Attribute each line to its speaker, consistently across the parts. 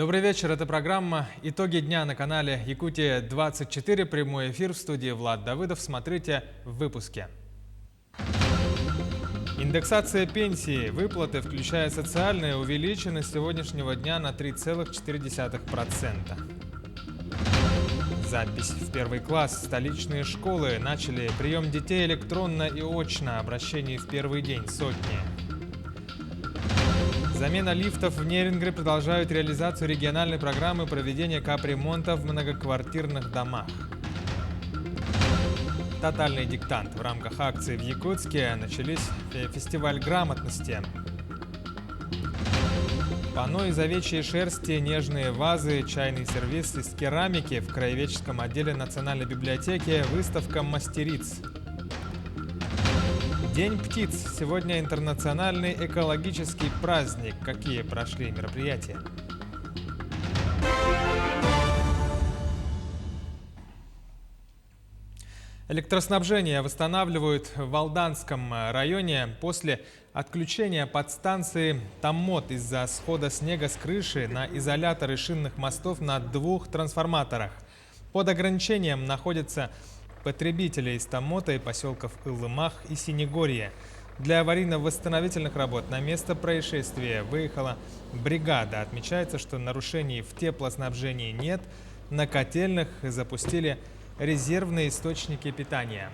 Speaker 1: Добрый вечер, это программа «Итоги дня» на канале Якутия-24, прямой эфир в студии Влад Давыдов. Смотрите в выпуске. Индексация пенсии, выплаты, включая социальные, увеличены с сегодняшнего дня на 3,4%. Запись в первый класс. Столичные школы начали прием детей электронно и очно, обращений в первый день сотни. Замена лифтов в Нерюнгри продолжают реализацию региональной программы проведения капремонта в многоквартирных домах. Тотальный диктант. В рамках акции в Якутске начались фестиваль грамотности. Панно из овечьей шерсти, нежные вазы, чайный сервиз из керамики в краеведческом отделе Национальной библиотеки, выставка мастериц. День птиц. Сегодня интернациональный экологический праздник. Какие прошли мероприятия? Электроснабжение восстанавливают в Алданском районе после отключения подстанции Томмот из-за схода снега с крыши на изоляторы шинных мостов на 2 трансформаторах. Под ограничением находятся потребители из Томмота и поселков Илымах и Синегорье. Для аварийно-восстановительных работ на место происшествия выехала бригада. Отмечается, что нарушений в теплоснабжении нет. На котельных запустили резервные источники питания.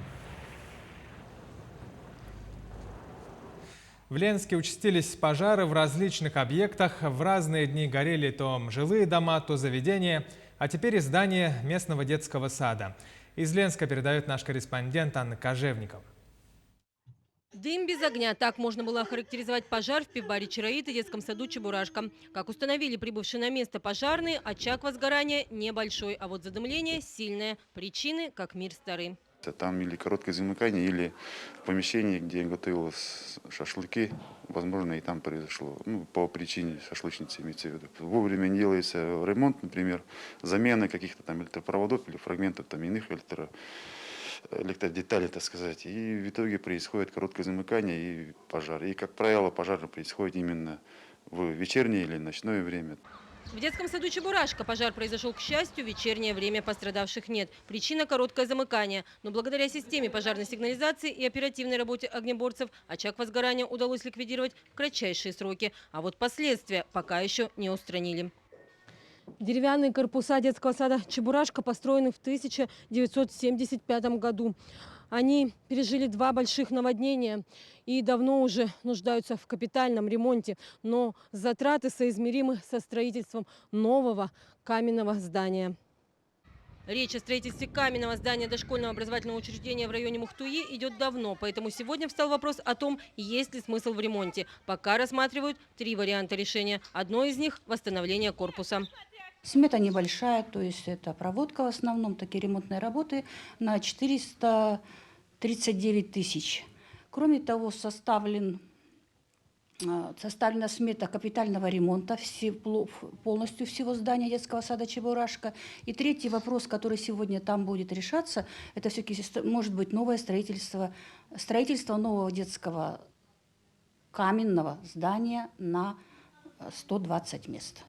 Speaker 1: В Ленске участились пожары в различных объектах. В разные дни горели то жилые дома, то заведения, а теперь и здание местного детского сада. Из Ленска передает наш корреспондент Анна Кожевникова.
Speaker 2: Дым без огня. Так можно было охарактеризовать пожар в пивбаре «Чароит» и детском саду «Чебурашка». Как установили прибывшие на место пожарные, очаг возгорания небольшой, а вот задымление сильное. Причины, как мир старый.
Speaker 3: Там или короткое замыкание, или в помещении, где готовились шашлыки, возможно, и там произошло. По причине шашлычницы имеется в виду. Вовремя не делается ремонт, например, замена каких-то там электропроводов или фрагментов там иных электродеталей, так сказать. И в итоге происходит короткое замыкание и пожар. И, как правило, пожар происходит именно в вечернее или ночное время.
Speaker 2: В детском саду «Чебурашка» пожар произошел, к счастью, в вечернее время пострадавших нет. Причина – короткое замыкание. Но благодаря системе пожарной сигнализации и оперативной работе огнеборцев очаг возгорания удалось ликвидировать в кратчайшие сроки. А вот последствия пока еще не устранили. Деревянные корпуса детского сада «Чебурашка» построены в 1975 году. Они пережили 2 больших наводнения и давно уже нуждаются в капитальном ремонте. Но затраты соизмеримы со строительством нового каменного здания. Речь о строительстве каменного здания дошкольного образовательного учреждения в районе Мухтуи идет давно. Поэтому сегодня встал вопрос о том, есть ли смысл в ремонте. Пока рассматривают 3 варианта решения. Одно из них – восстановление корпуса.
Speaker 4: Смета небольшая, то есть это проводка в основном, такие ремонтные работы на 439 тысяч. Кроме того, составлена смета капитального ремонта полностью всего здания детского сада «Чебурашка». И третий вопрос, который сегодня там будет решаться, это все-таки может быть новое строительство нового детского каменного здания на 120 мест.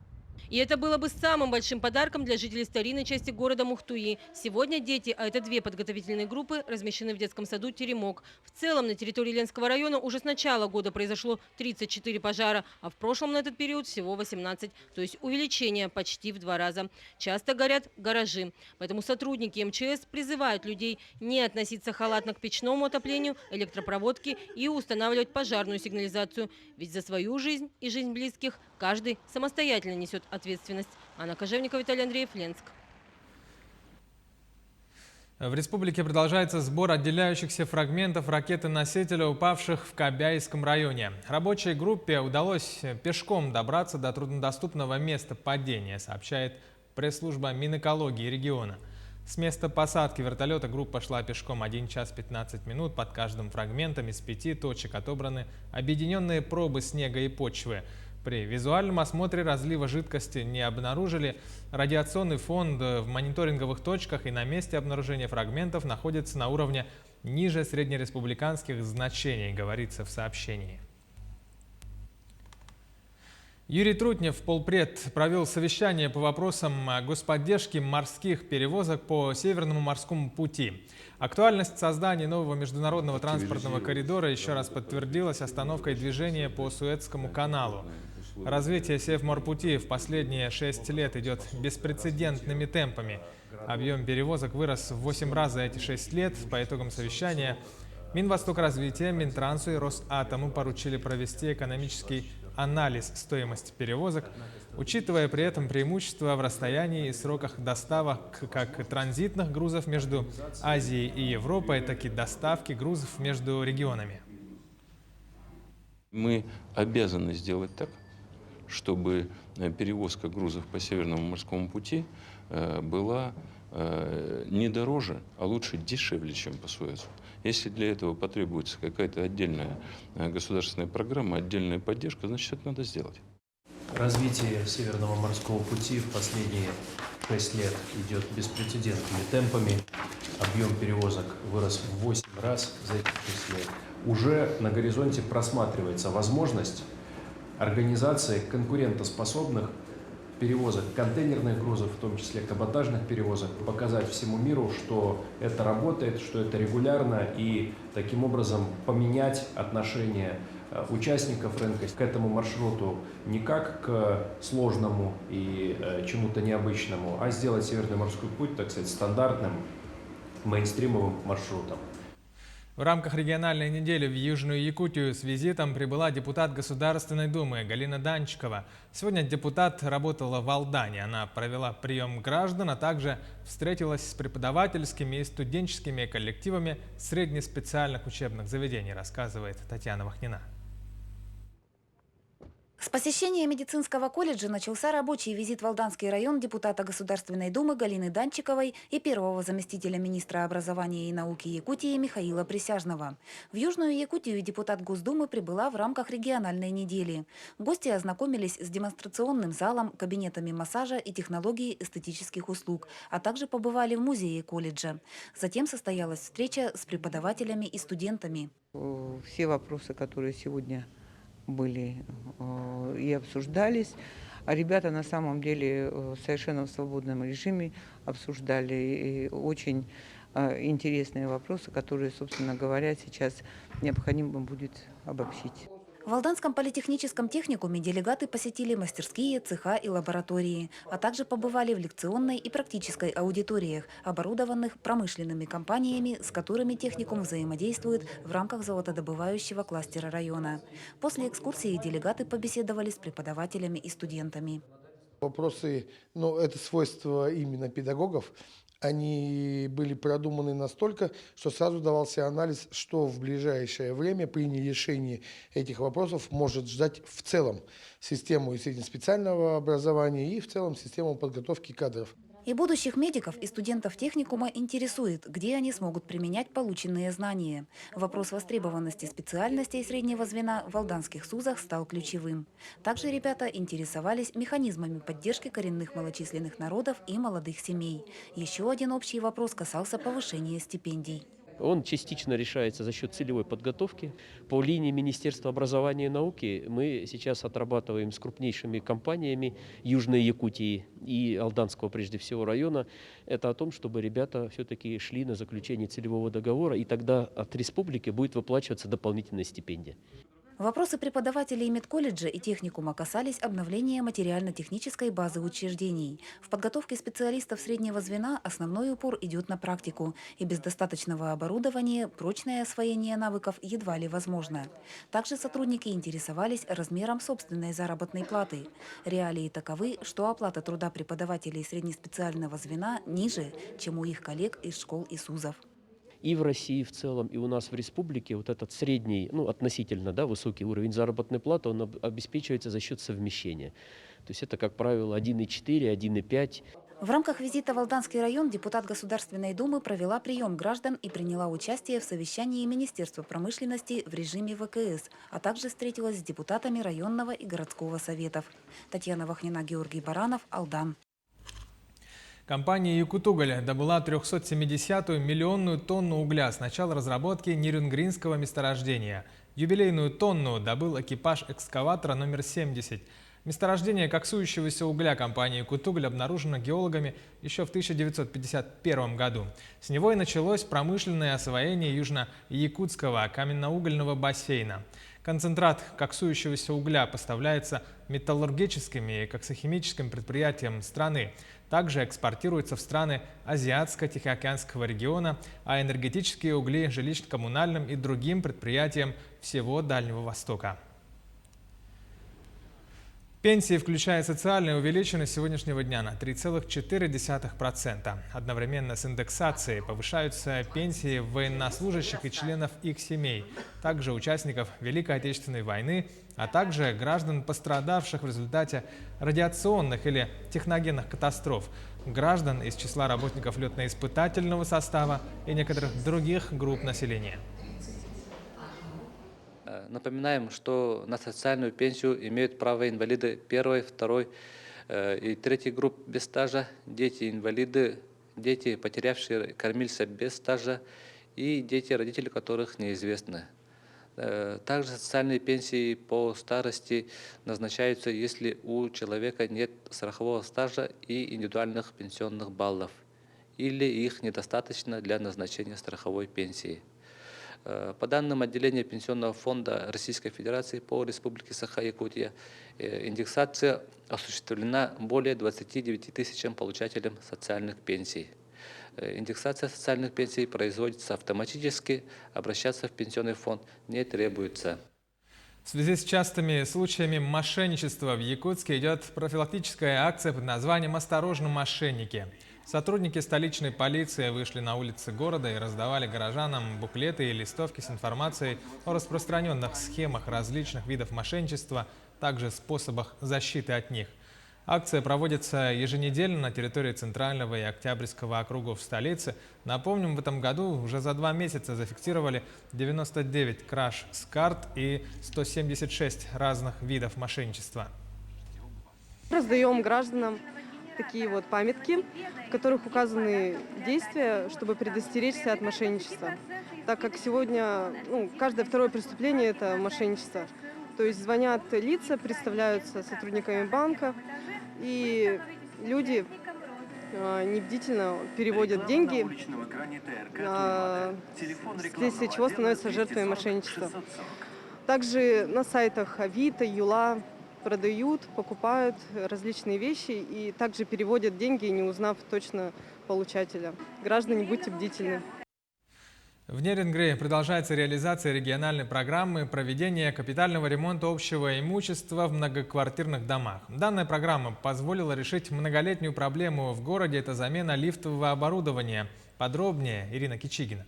Speaker 2: И это было бы самым большим подарком для жителей старинной части города Мухтуи. Сегодня дети, а это 2 подготовительные группы, размещены в детском саду «Теремок». В целом на территории Ленского района уже с начала года произошло 34 пожара, а в прошлом на этот период всего 18. То есть увеличение почти в 2 раза. Часто горят гаражи. Поэтому сотрудники МЧС призывают людей не относиться халатно к печному отоплению, электропроводке и устанавливать пожарную сигнализацию. Ведь за свою жизнь и жизнь близких каждый самостоятельно несет ответственность. Анна Кожевникова, Виталий Андреев, Ленск.
Speaker 1: В республике продолжается сбор отделяющихся фрагментов ракеты-носителя, упавших в Кобяйском районе. Рабочей группе удалось пешком добраться до труднодоступного места падения, сообщает пресс-служба Минэкологии региона. С места посадки вертолета группа шла пешком 1 час 15 минут. Под каждым фрагментом из 5 точек отобраны объединенные пробы снега и почвы. При визуальном осмотре разлива жидкости не обнаружили. Радиационный фон в мониторинговых точках и на месте обнаружения фрагментов находится на уровне ниже среднереспубликанских значений, говорится в сообщении. Юрий Трутнев, полпред, провел совещание по вопросам господдержки морских перевозок по Северному морскому пути. Актуальность создания нового международного транспортного коридора еще раз подтвердилась остановкой движения по Суэцкому каналу. Развитие Севморпути в последние 6 лет идет беспрецедентными темпами. Объем перевозок вырос в 8 раз за эти 6 лет. По итогам совещания Минвостокразвития, Минтрансу и Росатому поручили провести экономический анализ стоимости перевозок, учитывая при этом преимущества в расстоянии и сроках доставок как транзитных грузов между Азией и Европой, так и доставки грузов между регионами.
Speaker 5: Мы обязаны сделать так, чтобы перевозка грузов по Северному морскому пути была не дороже, а лучше дешевле, чем по Суэцу. Если для этого потребуется какая-то отдельная государственная программа, отдельная поддержка, значит, это надо сделать.
Speaker 6: Развитие Северного морского пути в последние 6 лет идет беспрецедентными темпами. Объем перевозок вырос в 8 раз за эти 6 лет. Уже на горизонте просматривается возможность организации конкурентоспособных перевозок контейнерных грузов, в том числе каботажных перевозок, показать всему миру, что это работает, что это регулярно, и таким образом поменять отношение участников рынка к этому маршруту не как к сложному и чему-то необычному, а сделать Северный морской путь, так сказать, стандартным, мейнстримовым маршрутом.
Speaker 1: В рамках региональной недели в Южную Якутию с визитом прибыла депутат Государственной Думы Галина Данчикова. Сегодня депутат работала в Алдане. Она провела прием граждан, а также встретилась с преподавательскими и студенческими коллективами среднеспециальных учебных заведений, рассказывает Татьяна Вахнина.
Speaker 7: С посещения медицинского колледжа начался рабочий визит в Алданский район депутата Государственной Думы Галины Данчиковой и первого заместителя министра образования и науки Якутии Михаила Присяжного. В Южную Якутию депутат Госдумы прибыла в рамках региональной недели. Гости ознакомились с демонстрационным залом, кабинетами массажа и технологией эстетических услуг, а также побывали в музее колледжа. Затем состоялась встреча с преподавателями и студентами.
Speaker 8: Все вопросы, которые сегодня были и обсуждались. А ребята на самом деле совершенно в свободном режиме обсуждали и очень интересные вопросы, которые, собственно говоря, сейчас необходимо будет обобщить.
Speaker 7: В Алданском политехническом техникуме делегаты посетили мастерские, цеха и лаборатории, а также побывали в лекционной и практической аудиториях, оборудованных промышленными компаниями, с которыми техникум взаимодействует в рамках золотодобывающего кластера района. После экскурсии делегаты побеседовали с преподавателями и студентами.
Speaker 9: Вопросы, это свойство именно педагогов, они были продуманы настолько, что сразу давался анализ, что в ближайшее время при нерешении этих вопросов может ждать в целом систему и среднеспециального образования и в целом систему подготовки кадров.
Speaker 7: И будущих медиков и студентов техникума интересует, где они смогут применять полученные знания. Вопрос востребованности специальностей среднего звена в алданских СУЗах стал ключевым. Также ребята интересовались механизмами поддержки коренных малочисленных народов и молодых семей. Еще один общий вопрос касался повышения стипендий.
Speaker 10: Он частично решается за счет целевой подготовки. По линии Министерства образования и науки мы сейчас отрабатываем с крупнейшими компаниями Южной Якутии и Алданского, прежде всего, района. Это о том, чтобы ребята все-таки шли на заключение целевого договора, и тогда от республики будет выплачиваться дополнительная стипендия.
Speaker 7: Вопросы преподавателей медколледжа и техникума касались обновления материально-технической базы учреждений. В подготовке специалистов среднего звена основной упор идет на практику, и без достаточного оборудования прочное освоение навыков едва ли возможно. Также сотрудники интересовались размером собственной заработной платы. Реалии таковы, что оплата труда преподавателей среднеспециального звена ниже, чем у их коллег из школ и СУЗов.
Speaker 10: И в России в целом, и у нас в республике вот этот средний, относительно высокий уровень заработной платы, он обеспечивается за счет совмещения. То есть это, как правило, 1,4, 1,5.
Speaker 7: В рамках визита в Алданский район депутат Государственной Думы провела прием граждан и приняла участие в совещании Министерства промышленности в режиме ВКС, а также встретилась с депутатами районного и городского советов. Татьяна Вахнина, Георгий Баранов, Алдан.
Speaker 1: Компания «Якутуголь» добыла 370-ю миллионную тонну угля с начала разработки Нерюнгринского месторождения. Юбилейную тонну добыл экипаж экскаватора номер 70. Месторождение коксующегося угля компании «Кутугль» обнаружено геологами еще в 1951 году. С него и началось промышленное освоение южно-якутского каменноугольного бассейна. Концентрат коксующегося угля поставляется металлургическим и коксохимическим предприятиям страны. Также экспортируется в страны Азиатско-Тихоокеанского региона, а энергетические угли – жилищно-коммунальным и другим предприятиям всего Дальнего Востока. Пенсии, включая социальные, увеличены с сегодняшнего дня на 3,4%. Одновременно с индексацией повышаются пенсии военнослужащих и членов их семей, также участников Великой Отечественной войны, а также граждан, пострадавших в результате радиационных или техногенных катастроф, граждан из числа работников летно-испытательного состава и некоторых других групп населения.
Speaker 11: Напоминаем, что на социальную пенсию имеют право инвалиды 1, 2 и 3 групп без стажа, дети-инвалиды, дети, потерявшие кормильца без стажа и дети, родители которых неизвестны. Также социальные пенсии по старости назначаются, если у человека нет страхового стажа и индивидуальных пенсионных баллов, или их недостаточно для назначения страховой пенсии. По данным отделения Пенсионного фонда Российской Федерации по Республике Саха-Якутия, индексация осуществлена более 29 тысячам получателям социальных пенсий. Индексация социальных пенсий производится автоматически, обращаться в пенсионный фонд не требуется.
Speaker 1: В связи с частыми случаями мошенничества в Якутске идет профилактическая акция под названием «Осторожно, мошенники». Сотрудники столичной полиции вышли на улицы города и раздавали горожанам буклеты и листовки с информацией о распространенных схемах различных видов мошенничества, также способах защиты от них. Акция проводится еженедельно на территории Центрального и Октябрьского округов столицы. Напомним, в этом году уже за 2 месяца зафиксировали 99 краж с карт и 176 разных видов мошенничества.
Speaker 12: Раздаем гражданам такие вот памятки, в которых указаны действия, чтобы предостеречься от мошенничества. Так как сегодня каждое второе преступление – это мошенничество. То есть звонят лица, представляются сотрудниками банка, и люди небдительно переводят деньги, вследствие чего становятся жертвами мошенничества. Также на сайтах Авито, Юла продают, покупают различные вещи и также переводят деньги, не узнав точно получателя. Граждане, будьте бдительны.
Speaker 1: В Нерюнгри продолжается реализация региональной программы проведения капитального ремонта общего имущества в многоквартирных домах. Данная программа позволила решить многолетнюю проблему в городе – это замена лифтового оборудования. Подробнее Ирина Кичигина.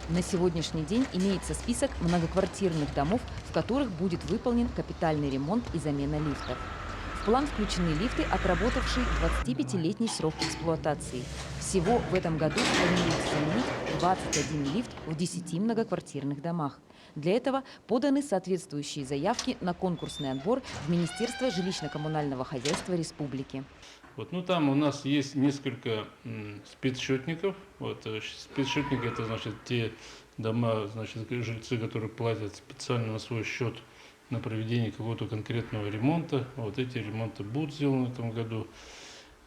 Speaker 13: На сегодняшний день имеется список многоквартирных домов, в которых будет выполнен капитальный ремонт и замена лифтов. В план включены лифты, отработавшие 25-летний срок эксплуатации. Всего в этом году планируется заменить 21 лифт в 10 многоквартирных домах. Для этого поданы соответствующие заявки на конкурсный отбор в Министерство жилищно-коммунального хозяйства Республики.
Speaker 14: Там у нас есть несколько спецсчетников. Спецсчетники – это значит те дома, жильцы, которые платят специально на свой счет на проведение какого-то конкретного ремонта. Эти ремонты будут сделаны в этом году.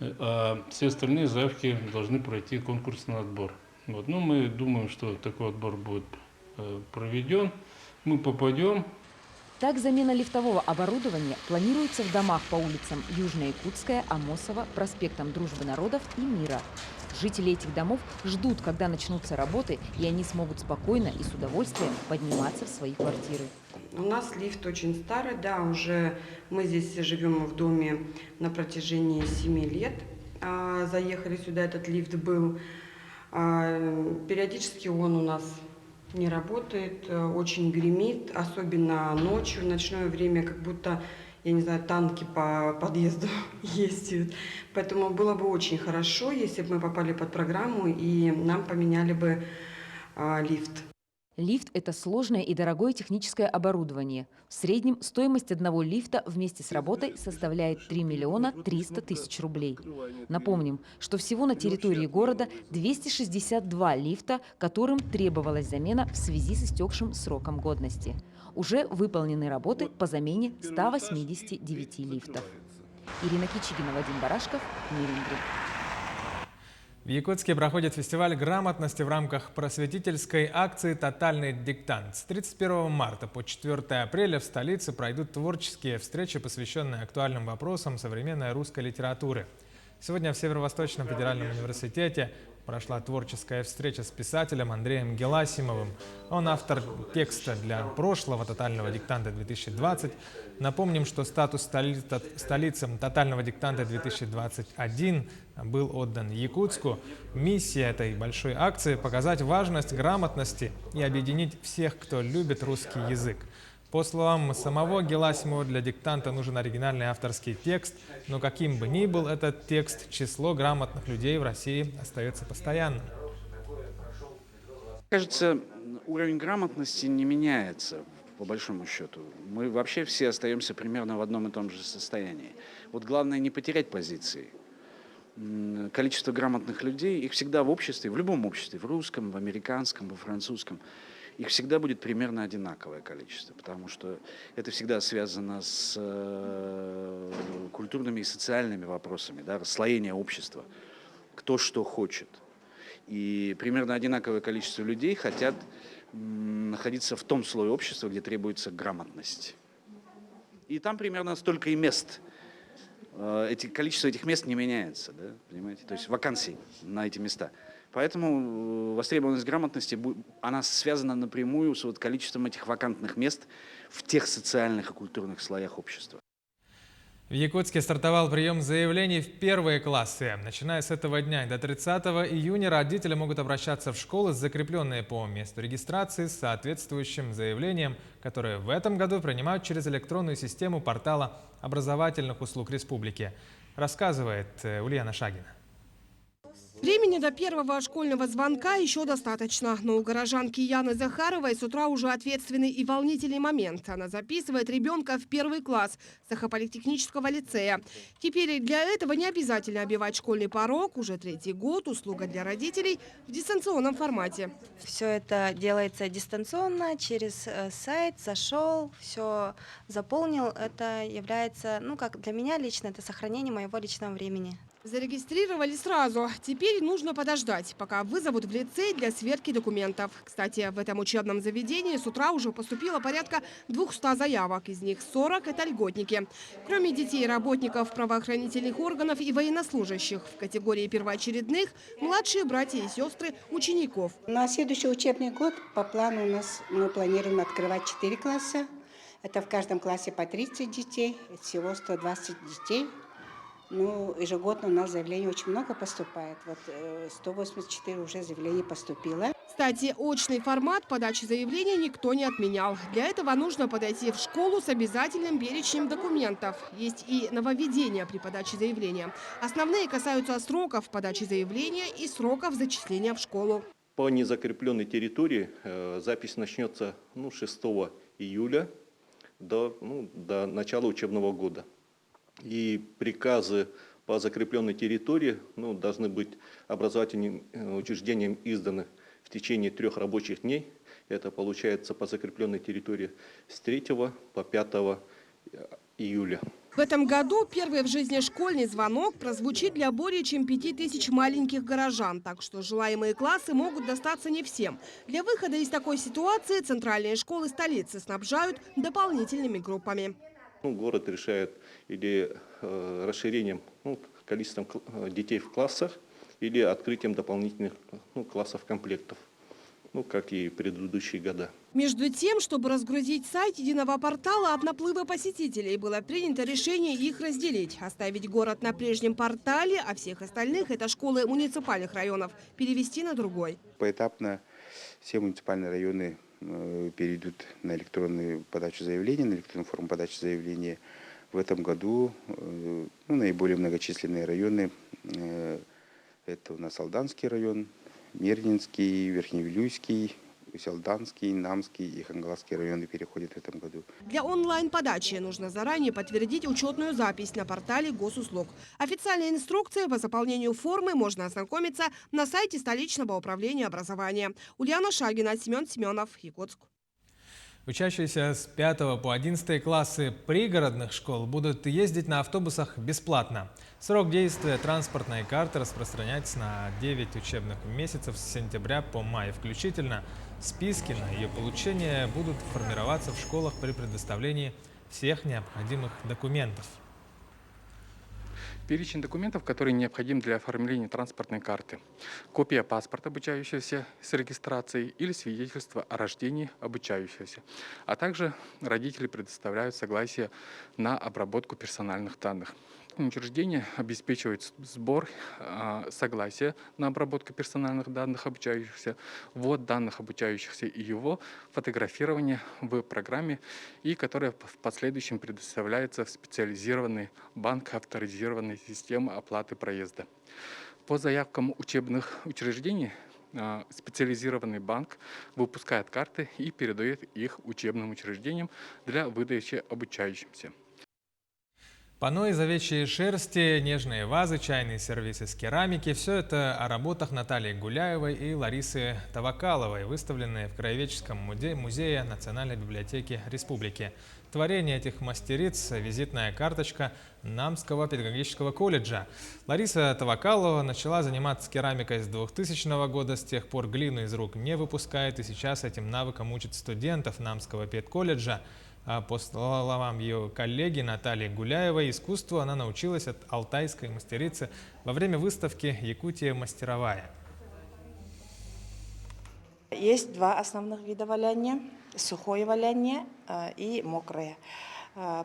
Speaker 14: А все остальные заявки должны пройти конкурсный отбор. Мы думаем, что такой отбор будет проведен. Мы попадем.
Speaker 13: Так, замена лифтового оборудования планируется в домах по улицам Южно-Якутская, Амосова, проспектам Дружбы народов и Мира. Жители этих домов ждут, когда начнутся работы, и они смогут спокойно и с удовольствием подниматься в свои квартиры.
Speaker 15: У нас лифт очень старый, уже мы здесь живем в доме на протяжении 7 лет. Заехали сюда, этот лифт был. Периодически он у нас не работает, очень гремит, особенно ночью, в ночное время, как будто, я не знаю, танки по подъезду ездят. Поэтому было бы очень хорошо, если бы мы попали под программу и нам поменяли бы лифт.
Speaker 13: Лифт – это сложное и дорогое техническое оборудование. В среднем стоимость одного лифта вместе с работой составляет 3 миллиона 300 тысяч рублей. Напомним, что всего на территории города 262 лифта, которым требовалась замена в связи с истекшим сроком годности. Уже выполнены работы по замене 189 лифтов. Ирина Кичигина, Вадим Барашков, Мирингри.
Speaker 1: В Якутске проходит фестиваль грамотности в рамках просветительской акции «Тотальный диктант». С 31 марта по 4 апреля в столице пройдут творческие встречи, посвященные актуальным вопросам современной русской литературы. Сегодня в Северо-Восточном федеральном университете прошла творческая встреча с писателем Андреем Геласимовым. Он автор текста для прошлого «Тотального диктанта 2020». Напомним, что статус столицы «Тотального диктанта 2021» был отдан Якутску. Миссия этой большой акции – показать важность грамотности и объединить всех, кто любит русский язык. По словам самого Геласимова, для диктанта нужен оригинальный авторский текст, но каким бы ни был этот текст, число грамотных людей в России остается постоянным.
Speaker 16: Кажется, уровень грамотности не меняется, по большому счету. Мы вообще все остаемся примерно в одном и том же состоянии. Вот главное не потерять позиции. Количество грамотных людей, их всегда в обществе, в любом обществе, в русском, в американском, во французском, их всегда будет примерно одинаковое количество, потому что это всегда связано с культурными и социальными вопросами, да, расслоение общества, кто что хочет. И примерно одинаковое количество людей хотят находиться в том слое общества, где требуется грамотность. И там примерно столько и мест. Количество этих мест не меняется, да, понимаете? То есть вакансий на эти места. Поэтому востребованность грамотности, она связана напрямую с количеством этих вакантных мест в тех социальных и культурных слоях общества.
Speaker 1: В Якутске стартовал прием заявлений в первые классы. Начиная с этого дня и до 30 июня родители могут обращаться в школы, закрепленные по месту регистрации, с соответствующим заявлением, которое в этом году принимают через электронную систему портала образовательных услуг республики. Рассказывает Ульяна Шагина.
Speaker 17: Времени до первого школьного звонка еще достаточно, но у горожанки Яны Захаровой с утра уже ответственный и волнительный момент. Она записывает ребенка в первый класс Сахополитехнического лицея. Теперь для этого не обязательно обивать школьный порог. Уже 3-й год услуга для родителей в дистанционном формате.
Speaker 18: Все это делается дистанционно, через сайт, зашел, все заполнил. Это является, как для меня лично, это сохранение моего личного времени.
Speaker 17: Зарегистрировали сразу. Теперь нужно подождать, пока вызовут в лицей для сверки документов. Кстати, в этом учебном заведении с утра уже поступило порядка 200 заявок. Из них 40 – это льготники. Кроме детей, работников правоохранительных органов и военнослужащих, в категории первоочередных – младшие братья и сестры учеников.
Speaker 19: На следующий учебный год по плану мы планируем открывать 4 класса. Это в каждом классе по 30 детей, всего 120 детей. Ежегодно у нас заявлений очень много поступает. 184 уже заявлений поступило.
Speaker 17: Кстати, очный формат подачи заявления никто не отменял. Для этого нужно подойти в школу с обязательным перечнем документов. Есть и нововведения при подаче заявления. Основные касаются сроков подачи заявления и сроков зачисления в школу.
Speaker 20: По незакрепленной территории запись начнется 6 июля до начала учебного года. И приказы по закрепленной территории должны быть образовательным учреждением изданы в течение 3 рабочих дней. Это получается по закрепленной территории с 3 по 5 июля.
Speaker 17: В этом году первый в жизни школьный звонок прозвучит для более чем 5000 маленьких горожан. Так что желаемые классы могут достаться не всем. Для выхода из такой ситуации центральные школы столицы снабжают дополнительными группами.
Speaker 20: Город решает или расширением количеством детей в классах, или открытием дополнительных классов комплектов, как и предыдущие года.
Speaker 17: Между тем, чтобы разгрузить сайт единого портала от наплыва посетителей, было принято решение их разделить. Оставить город на прежнем портале, а всех остальных, это школы муниципальных районов, перевести на другой.
Speaker 3: Поэтапно все муниципальные районы перейдут на электронную подачу заявления, на электронную форму подачи заявления. В этом году наиболее многочисленные районы – это у нас Алданский район, Мирнинский, Верхневилюйский,
Speaker 21: То есть Алданский, Намский и Хангаласский районы переходят в этом году.
Speaker 17: Для онлайн-подачи нужно заранее подтвердить учетную запись на портале Госуслуг. Официальные инструкции по заполнению формы можно ознакомиться на сайте столичного управления образования. Ульяна Шагина, Семен Семенов, Якутск.
Speaker 1: Учащиеся с 5 по 11 классы пригородных школ будут ездить на автобусах бесплатно. Срок действия транспортной карты распространяется на 9 учебных месяцев с сентября по май включительно. Списки на ее получение будут формироваться в школах при предоставлении всех необходимых документов.
Speaker 22: Перечень документов, которые необходимы для оформления транспортной карты. Копия паспорта обучающегося с регистрацией или свидетельство о рождении обучающегося. А также родители предоставляют согласие на обработку персональных данных. Учреждение обеспечивает сбор согласия на обработку персональных данных обучающихся, ввод данных обучающихся и его фотографирование в программе, и которая в последующем предоставляется в специализированный банк авторизированной системы оплаты проезда. По заявкам учебных учреждений специализированный банк выпускает карты и передает их учебным учреждениям для выдачи обучающимся.
Speaker 1: Панно из овечьей шерсти, нежные вазы, чайные сервисы с керамики – все это о работах Натальи Гуляевой и Ларисы Тавакаловой, выставленные в Краеведческом музее Национальной библиотеки Республики. Творение этих мастериц – визитная карточка Намского педагогического колледжа. Лариса Тавакалова начала заниматься керамикой с 2000 года, с тех пор глину из рук не выпускает и сейчас этим навыкам учит студентов Намского педколледжа. А по словам ее коллеги Натальи Гуляевой, искусству она научилась от алтайской мастерицы во время выставки «Якутия мастеровая».
Speaker 23: Есть два основных вида валяния – сухое валяние и мокрое.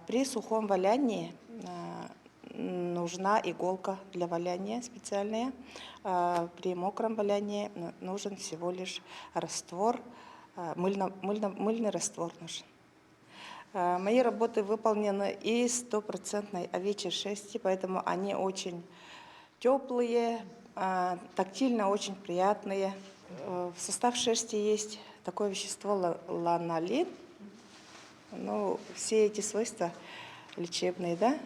Speaker 23: При сухом валянии нужна иголка для валяния специальная. При мокром валянии нужен всего лишь раствор, мыльный раствор нужен. Мои работы выполнены из 100% овечьей шерсти, поэтому они очень теплые, тактильно очень приятные. В состав шерсти есть такое вещество ланолин. Ну, все эти свойства лечебные, да?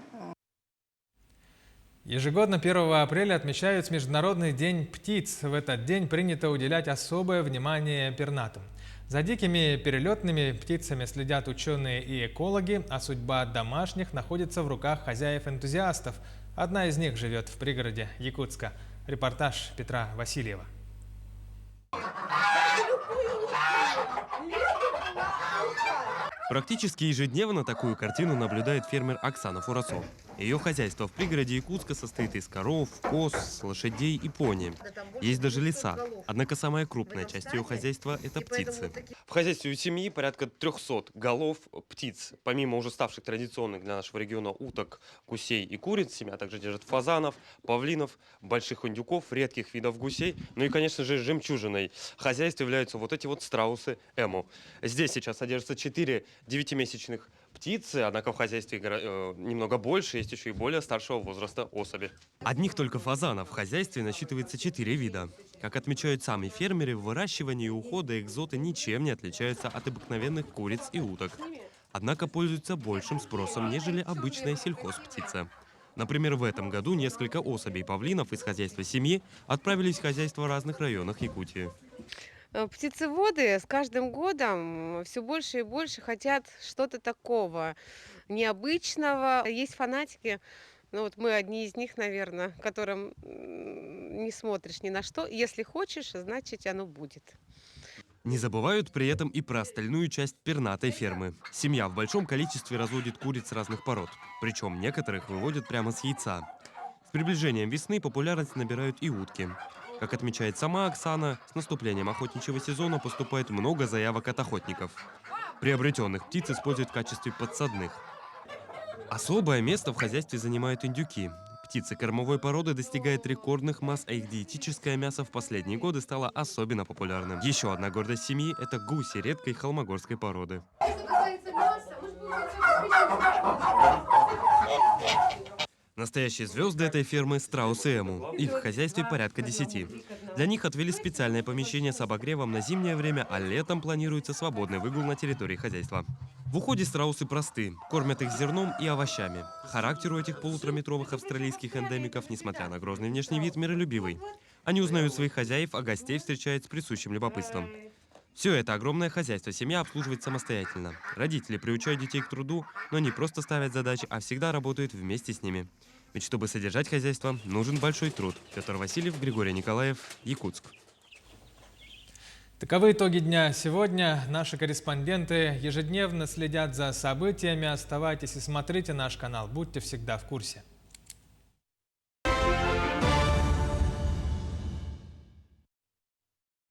Speaker 1: Ежегодно 1 апреля отмечают Международный день птиц. В этот день принято уделять особое внимание пернатым. За дикими перелетными птицами следят ученые и экологи, а судьба домашних находится в руках хозяев-энтузиастов. Одна из них живет в пригороде Якутска. Репортаж Петра Васильева.
Speaker 24: Практически ежедневно такую картину наблюдает фермер Оксана Фурасов. Ее хозяйство в пригороде Якутска состоит из коров, коз, лошадей и пони. Есть даже леса. Однако самая крупная часть ее хозяйства – это птицы.
Speaker 25: В хозяйстве у семьи порядка 300 голов птиц. Помимо уже ставших традиционных для нашего региона уток, гусей и куриц, семья также держит фазанов, павлинов, больших индюков, редких видов гусей. Ну и, конечно же, жемчужиной хозяйства являются вот эти вот страусы эму. Здесь сейчас содержится 4 9-месячных птицы, однако в хозяйстве немного больше, есть еще и более старшего возраста особи.
Speaker 24: Одних только фазанов в хозяйстве насчитывается 4 вида. Как отмечают сами фермеры, в выращивании и уходе экзоты ничем не отличаются от обыкновенных куриц и уток. Однако пользуются большим спросом, нежели обычная сельхозптица. Например, в этом году несколько особей павлинов из хозяйства семьи отправились в хозяйство в разных районах Якутии.
Speaker 26: Птицеводы с каждым годом все больше и больше хотят что-то такого необычного. Есть фанатики, ну вот мы одни из них, наверное, которым не смотришь ни на что. Если хочешь, значит оно будет.
Speaker 24: Не забывают при этом и про остальную часть пернатой фермы. Семья в большом количестве разводит куриц разных пород. Причем некоторых выводят прямо с яйца. С приближением весны популярность набирают и утки. Как отмечает сама Оксана, с наступлением охотничьего сезона поступает много заявок от охотников. Приобретенных птиц используют в качестве подсадных. Особое место в хозяйстве занимают индюки. Птицы кормовой породы достигают рекордных масс, а их диетическое мясо в последние годы стало особенно популярным. Еще одна гордость семьи – это гуси редкой холмогорской породы. Настоящие звезды этой фермы – страусы Эму. Их в хозяйстве порядка 10. Для них отвели специальное помещение с обогревом на зимнее время, а летом планируется свободный выгул на территории хозяйства. В уходе страусы просты. Кормят их зерном и овощами. Характер у этих полутораметровых австралийских эндемиков, несмотря на грозный внешний вид, миролюбивый. Они узнают своих хозяев, а гостей встречают с присущим любопытством. Все это огромное хозяйство семья обслуживает самостоятельно. Родители приучают детей к труду, но не просто ставят задачи, а всегда работают вместе с ними. Ведь чтобы содержать хозяйство, нужен большой труд. Петр Васильев, Григорий Николаев, Якутск.
Speaker 1: Таковы итоги дня сегодня. Наши корреспонденты ежедневно следят за событиями. Оставайтесь и смотрите наш канал. Будьте всегда в курсе.